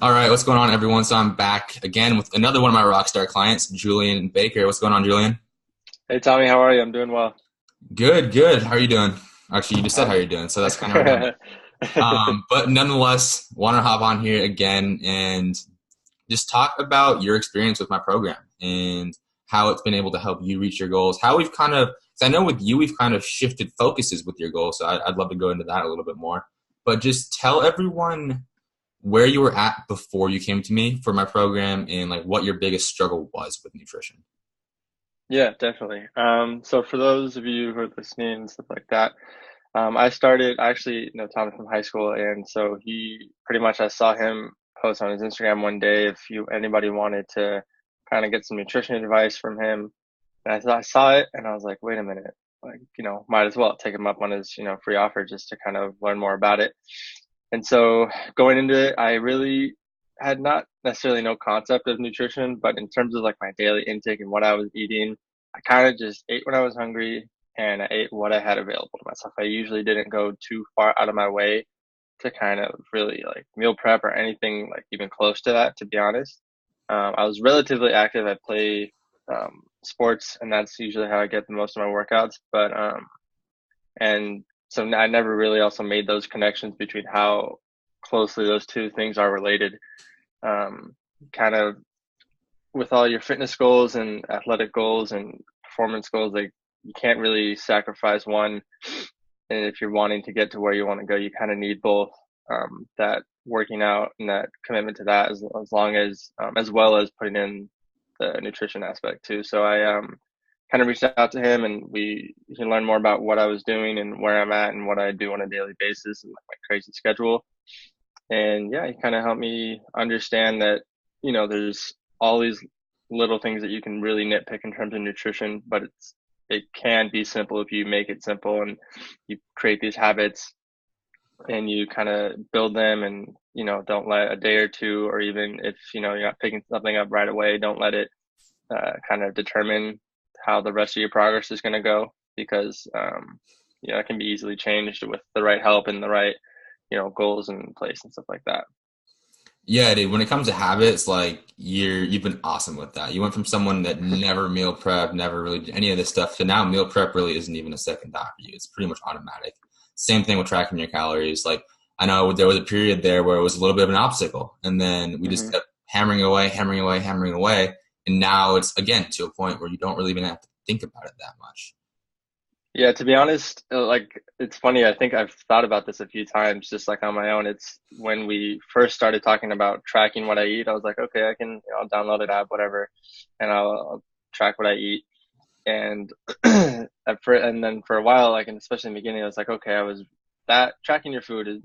All right, what's going on, everyone? So I'm back again with another one of my rockstar clients, Julian Baker. What's going on, Julian? Hey Tommy, how are you? I'm doing well. Good, good. How are you doing? Actually, you just said how Um, you're doing, so that's kind of redundant. But nonetheless, want to hop on here again and just talk about your experience with my program and how it's been able to help you reach your goals. How we've kind of, 'cause I know with you, we've kind of shifted focuses with your goals, so I'd love to go into that a little bit more. But just tell everyone where you were at before you came to me for my program and like what your biggest struggle was with nutrition. yeah, definitely. So for those of you who are listening and stuff like that, I started I actually know Tommy from high school, and so he pretty much I saw him post on his Instagram one day if you anybody wanted to kind of get some nutrition advice from him, and I saw it and I was like, wait a minute, like might as well take him up on his free offer just to kind of learn more about it. And so going into it, I really had not necessarily no concept of nutrition, but in terms of like my daily intake and what I was eating, I kind of just ate when I was hungry and I ate what I had available to myself. I usually didn't go too far out of my way to kind of really like meal prep or anything like even close to that, to be honest. I was relatively active. I play sports, and that's usually how I get the most of my workouts. And so I never really also made those connections between how closely those two things are related. Um, Kind of with all your fitness goals and athletic goals and performance goals, like you can't really sacrifice one. And if you're wanting to get to where you want to go, you kind of need both that working out and that commitment to that, as long as well as putting in the nutrition aspect too. So I kind of reached out to him, and he learned more about what I was doing and where I'm at and what I do on a daily basis and like my crazy schedule. And yeah, he kind of helped me understand that there's all these little things that you can really nitpick in terms of nutrition, but it can be simple if you make it simple and you create these habits and you kind of build them, and don't let a day or two, or even if you're not picking something up right away, don't let it kind of determine how the rest of your progress is going to go, because it can be easily changed with the right help and the right goals in place and stuff like that. Yeah, dude, when it comes to habits, like you've been awesome with that. You went from someone that never meal prep, never really did any of this stuff, to now meal prep really isn't even a second thought for you. It's pretty much automatic. Same thing with tracking your calories. Like I know there was a period there where it was a little bit of an obstacle, and then we just Hmm. kept hammering away, hammering away, hammering away, and now it's again to a point where you don't really even have to think about it that much. Yeah, to be honest, like it's funny. I think I've thought about this a few times, just like on my own. It's when we first started talking about tracking what I eat, I was like, okay, I can, I'll download an app, whatever, and I'll track what I eat. And and then for a while, like, and especially in the beginning, I was like, okay, I was that tracking your food is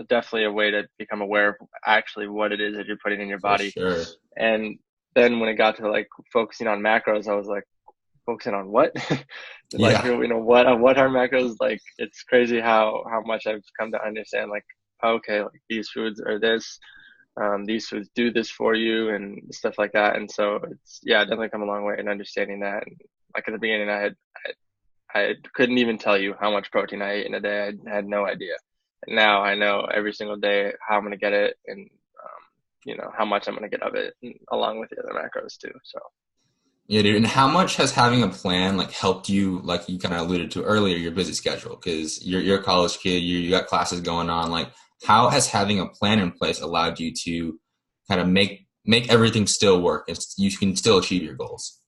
definitely a way to become aware of actually what it is that you're putting in your For body. sure. And then when it got to like focusing on macros, I was like, focusing on what? Like, Yeah. what are macros? Like, it's crazy how much I've come to understand, like, okay, like these foods are this, these foods do this for you and stuff like that. And so it's, yeah, definitely come a long way in understanding that. And like at the beginning, I couldn't even tell you how much protein I ate in a day. I had no idea. And now I know every single day how I'm going to get it, and how much I'm going to get of it, and along with the other macros too. So. Yeah, dude. And how much has having a plan like helped you, like you kind of alluded to earlier, your busy schedule? Because you're a college kid, you got classes going on. Like, how has having a plan in place allowed you to kind of make everything still work and you can still achieve your goals?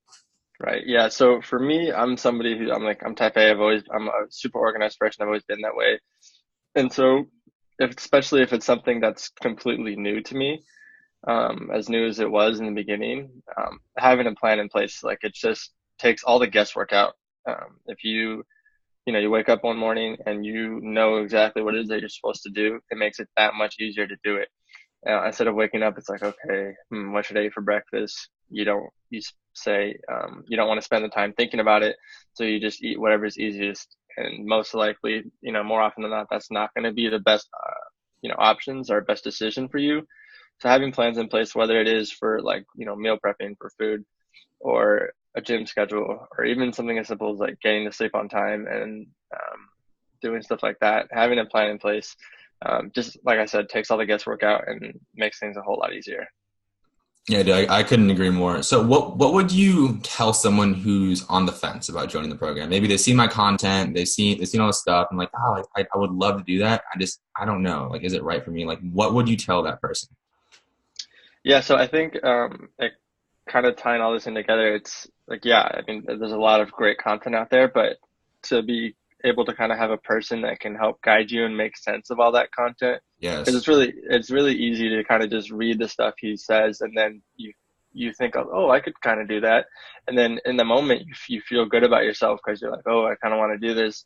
Right. Yeah. So for me, I'm somebody who I'm type A. I'm a super organized person. I've always been that way. And so especially if it's something that's completely new to me, as new as it was in the beginning, having a plan in place, like it just takes all the guesswork out. If you wake up one morning and you know exactly what it is that you're supposed to do, it makes it that much easier to do it. Instead of waking up, it's like, okay, what should I eat for breakfast? You say, you don't want to spend the time thinking about it. So you just eat whatever's easiest. And most likely, more often than not, that's not going to be the best, options or best decision for you. So having plans in place, whether it is for like, meal prepping for food, or a gym schedule, or even something as simple as like getting to sleep on time and doing stuff like that, having a plan in place just like I said, takes all the guesswork out and makes things a whole lot easier. Yeah, dude, I couldn't agree more. So what would you tell someone who's on the fence about joining the program? Maybe they see my content, they've seen all this stuff, and like, oh, I would love to do that. I don't know. Like, is it right for me? Like, what would you tell that person? Yeah, so I think like kind of tying all this in together, it's like, yeah, I mean, there's a lot of great content out there, but to be able to kind of have a person that can help guide you and make sense of all that content, because Yes. it's really easy to kind of just read the stuff he says, and then you think, oh, I could kind of do that, and then in the moment you feel good about yourself because you're like, oh, I kind of want to do this.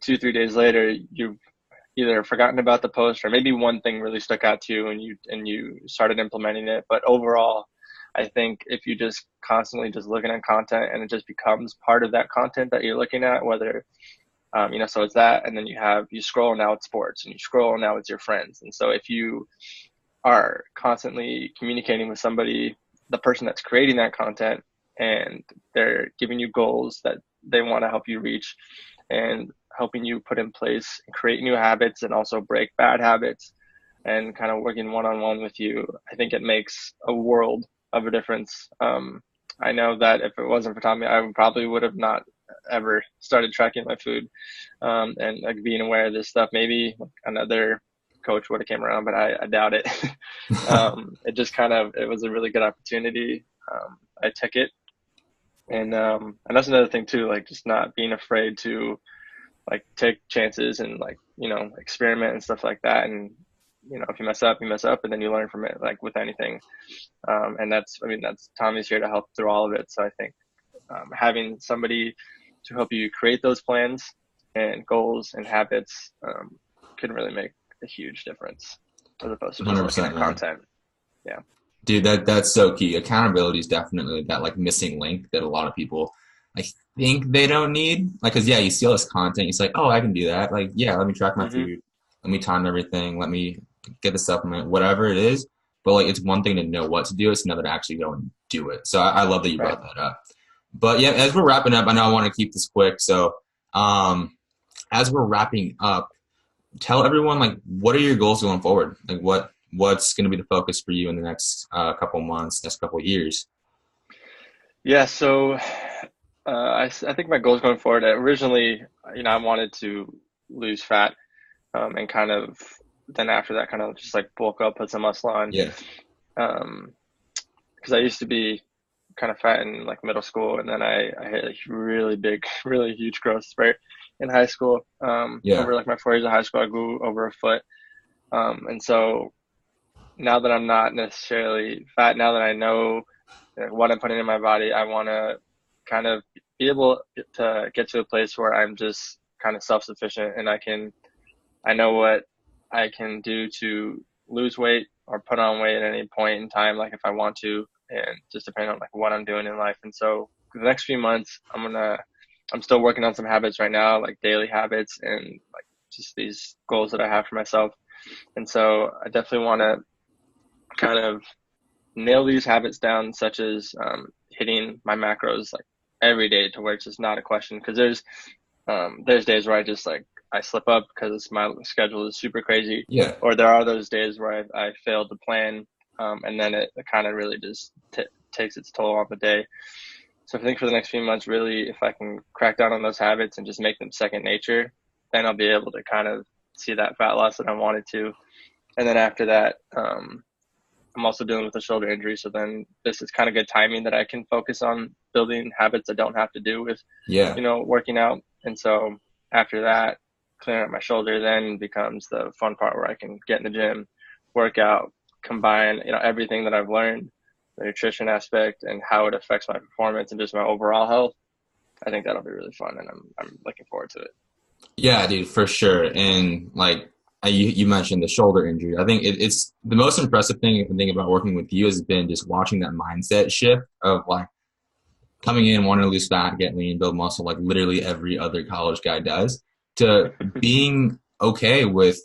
2, 3 days later, you've either forgotten about the post or maybe one thing really stuck out to you and you started implementing it. But overall, I think if you just constantly just looking at content and it just becomes part of that content that you're looking at, whether so it's that, and then you scroll, now it's sports, and you scroll, now it's your friends. And so if you are constantly communicating with somebody, the person that's creating that content, and they're giving you goals that they want to help you reach and helping you put in place and create new habits and also break bad habits and kind of working one on one with you, I think it makes a world of a difference. I know that if it wasn't for Tommy, I probably would have not ever started tracking my food and like being aware of this stuff. Maybe another coach would have came around, but I doubt it. It just it was a really good opportunity. I took it, and that's another thing too, like just not being afraid to like take chances and like experiment and stuff like that. And if you mess up, you mess up, and then you learn from it, like with anything. And that's Tommy's here to help through all of it. So I think having somebody to help you create those plans and goals and habits can really make a huge difference as opposed to just looking 100%, at man. content. Yeah. Dude, that's so key. Accountability is definitely that like missing link that a lot of people I think they don't need. Like, cause yeah, you see all this content, you say, like, oh, I can do that. Like, yeah, let me track my Hmm. food, let me time everything, let me get the supplement, whatever it is. But like, it's one thing to know what to do; it's another to actually go and do it. So I love that you Right. brought that up. But yeah, as we're wrapping up, I know I want to keep this quick. So, um, as we're wrapping up, tell everyone like what are your goals going forward? Like what's going to be the focus for you in the next couple months, next couple years? Yeah. So I think my goals going forward, originally, I wanted to lose fat and kind of then after that, kind of just like bulk up, put some muscle on. Yeah, Um, because I used to be kind of fat in like middle school, and then I hit a really big, really huge growth spurt in high school. yeah, Over like my 4 years of high school, I grew over a foot. And so now that I'm not necessarily fat, now that I know what I'm putting in my body, I want to kind of be able to get to a place where I'm just kind of self-sufficient and I know what I can do to lose weight or put on weight at any point in time, like if I want to, and just depending on like what I'm doing in life. And so for the next few months, I'm still working on some habits right now, like daily habits and like just these goals that I have for myself. And so I definitely want to kind of nail these habits down, such as hitting my macros like every day to where it's just not a question. Because there's days where I slip up because my schedule is super crazy, yeah, or there are those days where I failed to plan, and then it kind of really just takes its toll on the day. So I think for the next few months, really, if I can crack down on those habits and just make them second nature, then I'll be able to kind of see that fat loss that I wanted to. And then after that, I'm also dealing with a shoulder injury. So then this is kind of good timing that I can focus on building habits that don't have to do with, yeah. working out. And so after that, clearing up my shoulder then becomes the fun part where I can get in the gym, work out, combine, everything that I've learned, the nutrition aspect and how it affects my performance and just my overall health. I think that'll be really fun, and I'm looking forward to it. Yeah, dude, for sure. And like you mentioned the shoulder injury. I think it's the most impressive thing about working with you has been just watching that mindset shift of like coming in, wanting to lose fat, get lean, build muscle, like literally every other college guy does, to being okay with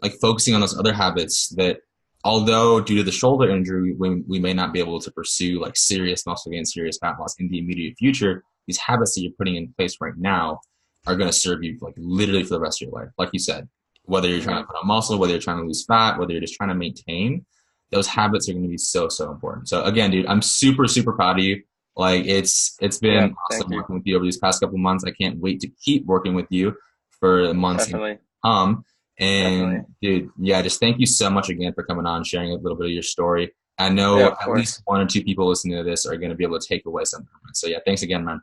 like focusing on those other habits that although due to the shoulder injury, we may not be able to pursue like serious muscle gain, serious fat loss in the immediate future, these habits that you're putting in place right now are going to serve you like literally for the rest of your life. Like you said, whether you're trying Hmm. to put on muscle, whether you're trying to lose fat, whether you're just trying to maintain, those habits are going to be so, so important. So again, dude, I'm super, super proud of you. Like it's Yeah, been thank awesome you. working with you over these past couple months. I can't wait to keep working with you for the months to Definitely, come. definitely. And dude, yeah, just thank you so much again for coming on, sharing a little bit of your story. I Yeah, know of at least course. one or two people listening to this are going to be able to take away something from it. So yeah, thanks again, man.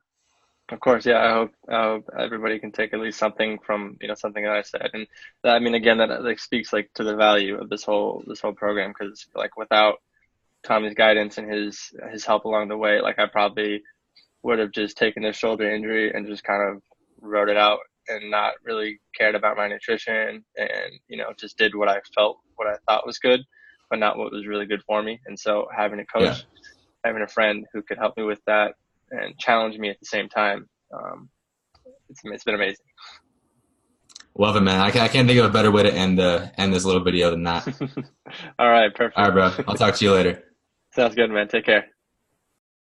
Of course, yeah. I hope everybody can take at least something from something that I said, and that, I mean, again, that like speaks like to the value of this whole program, because like without Tommy's guidance and his help along the way, like I probably would have just taken this shoulder injury and just kind of wrote it out and not really cared about my nutrition, and just did what I thought was good, but not what was really good for me. And so having a Yeah. coach, having a friend who could help me with that and challenge me at the same time, it's been amazing. Love it, man. I can't think of a better way to end this little video than that. All right, All right, perfect. bro. I'll talk to you later. Sounds good, man. Take care.